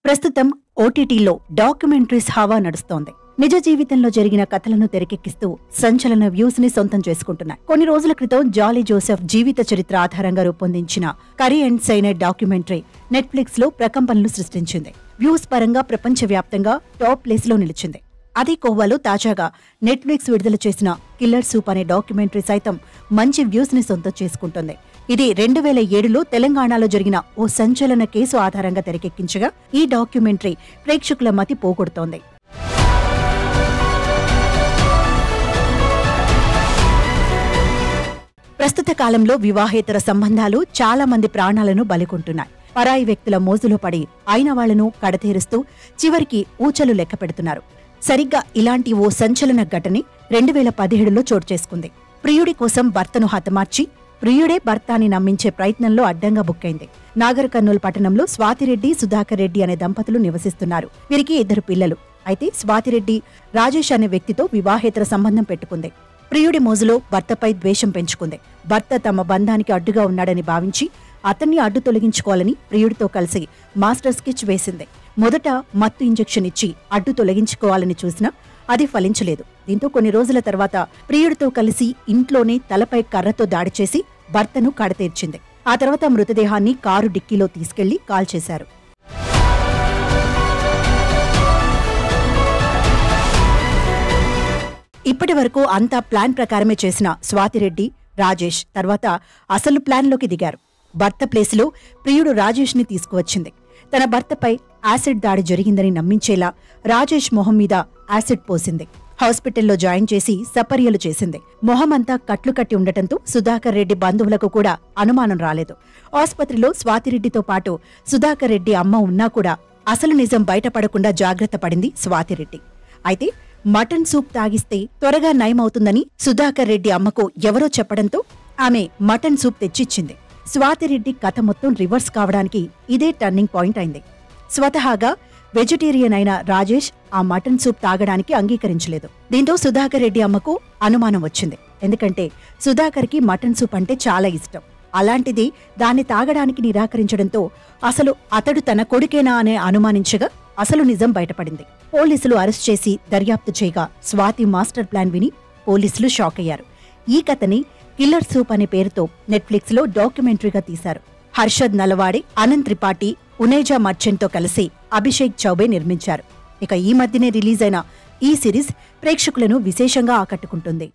ప్రస్తుతం ఓటీటీలో డాక్యుమెంటరీస్ హవా నడుస్తోంది. నిజ జీవితంలో జరిగిన కథలను తెరకెక్కిస్తూ సంచలన వ్యూస్ ని సొంతం చేసుకుంటున్నాయి. కొన్ని రోజుల క్రితం జాలీ జోసెఫ్ జీవిత చరిత్ర ఆధారంగా రూపొందించిన curry and cyanide documentary Netflix లో ప్రకంపనలు సృష్టించింది. వ్యూస్ పరంగా ప్రపంచవ్యాప్తంగా టాప్ ప్లేస్ లో నిలిచింది. అదే కోవాలో తాజాగా నెట్ఫ్లిక్స్ విడుదల చేసిన కిల్లర్ సూప్ అనే డాక్యుమెంటరీ సైతం మంచి వ్యూస్ ని సొంతం చేసుకుంటుంది. ఇది 2007లో తెలంగాణలో జరిగిన ఓ సంచలన కేసు ఆధారంగా తెరకెక్కించగా ఈ డాక్యుమెంటరీ ప్రేక్షకుల మతి పోగొడుతోంది. ప్రస్తుత కాలంలో వివాహేతర సంబంధాలు చాలా మంది ప్రాణాలను బలికొంటున్నాయి. పరాయి వ్యక్తుల మోజులో పడి అయిన వాళ్లను కడతేరుస్తూ చివరికి ఊచలు లెక్క పెడుతున్నారు. సరిగ్గా ఇలాంటి ఓ సంచలన ఘటన 2017లో చోటు చేసుకుంది. ప్రియుడి కోసం భర్తను హతమార్చి ప్రియుడే భర్త అని నమ్మించే ప్రయత్నంలో అడ్డంగా బుక్కైంది. నాగర్ కర్నూల్ పట్టణంలో స్వాతిరెడ్డి, సుధాకర్ రెడ్డి అనే దంపతులు నివసిస్తున్నారు. వీరికి 2 పిల్లలు. అయితే స్వాతిరెడ్డి రాజేష్ అనే వ్యక్తితో వివాహేతర సంబంధం పెట్టుకుంది. ప్రియుడి మోజులో భర్తపై ద్వేషం పెంచుకుంది. భర్త తమ బంధానికి అడ్డుగా ఉన్నాడని భావించి అతన్ని అడ్డు తొలగించుకోవాలని ప్రియుడితో కలిసి మాస్టర్ స్కెచ్ వేసింది. మొదట మత్తు ఇంజెక్షన్ ఇచ్చి అడ్డు తొలగించుకోవాలని చూసినా అది ఫలించలేదు. దీంతో కొన్ని రోజుల తర్వాత ప్రియుడితో కలిసి ఇంట్లోనే తలపై కర్రతో దాడి చేసి భర్తను కడతీర్చింది. ఆ తర్వాత మృతదేహాన్ని కారు డిక్కీలో తీసుకెళ్లి కాల్చేశారు. ఇప్పటి వరకు అంతా ప్లాన్ ప్రకారమే చేసిన స్వాతిరెడ్డి, రాజేష్ తర్వాత అసలు ప్లాన్లోకి దిగారు. భర్త ప్లేసులో ప్రియుడు రాజేష్ ని తీసుకువచ్చింది. తన భర్తపై యాసిడ్ దాడి జరిగిందని నమ్మించేలా రాజేష్ మొహం మీద యాసిడ్ పోసింది. హాస్పిటల్లో జాయిన్ చేసి సపర్యలు చేసింది. మొహమంతా కట్లు కట్టి ఉండటంతో సుధాకర్ రెడ్డి బంధువులకు కూడా అనుమానం రాలేదు. ఆస్పత్రిలో స్వాతిరెడ్డితో పాటు సుధాకర్ రెడ్డి అమ్మ ఉన్నా కూడా అసలు నిజం బయటపడకుండా జాగ్రత్త పడింది స్వాతిరెడ్డి. అయితే మటన్ సూప్ తాగిస్తే త్వరగా నయమవుతుందని సుధాకర్ రెడ్డి అమ్మకు ఎవరో చెప్పడంతో ఆమె మటన్ సూప్ తెచ్చిచ్చింది. స్వాతిరెడ్డి కథ మొత్తం రివర్స్ కావడానికి ఇదే టర్నింగ్ పాయింట్ అయింది. స్వతహాగా వెజిటేరియన్ అయిన రాజేష్ ఆ మటన్ సూప్ తాగడానికి అంగీకరించలేదు. దీంతో సుధాకర్ రెడ్డి అమ్మకు అనుమానం వచ్చింది. ఎందుకంటే సుధాకర్కి మటన్ సూప్ అంటే చాలా ఇష్టం. అలాంటిది దాన్ని తాగడానికి నిరాకరించడంతో అసలు అతడు తన కొడుకేనా అనే అనుమానించగా అసలు నిజం బయటపడింది. పోలీసులు అరెస్ట్ చేసి దర్యాప్తు చేయగా స్వాతి మాస్టర్ ప్లాన్ విని పోలీసులు షాక్ అయ్యారు. ఈ కథని కిల్లర్ సూప్ అనే పేరుతో నెట్ఫ్లిక్స్ లో డాక్యుమెంటరీగా తీశారు. హర్షద్ నలవాడే, అనంత్ త్రిపాఠి, ఉనేజా మర్చెంట్ తో కలిసి అభిషేక్ చౌబే నిర్మించారు. ఇక ఈ మధ్యనే రిలీజ్ అయిన ఈ సిరీస్ ప్రేక్షకులను విశేషంగా ఆకట్టుకుంటుంది.